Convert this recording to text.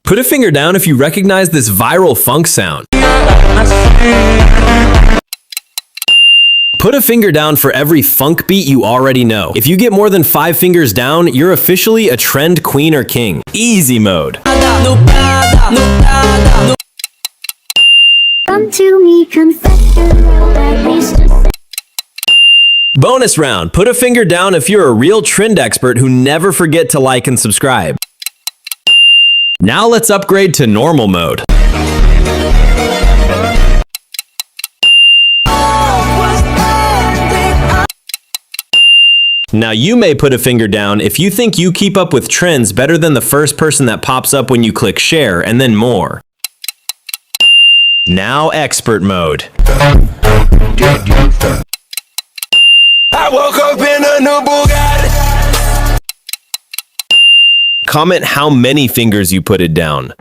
Put a finger down if you recognize this viral funk sound. Put a finger down for every funk beat you already know. If you get more than 5 fingers down, you're officially a trend queen or king. Easy mode. Come to me, confession, at least just say. Bonus round. Put a finger down if you're a real trend expert who never forget to like and subscribe. Now let's upgrade to normal mode. Now you may put a finger down if you think you keep up with trends better than the first person that pops up when you click share, and then more. Now expert mode. I woke up in a new Bugatti. Comment how many fingers you put it down.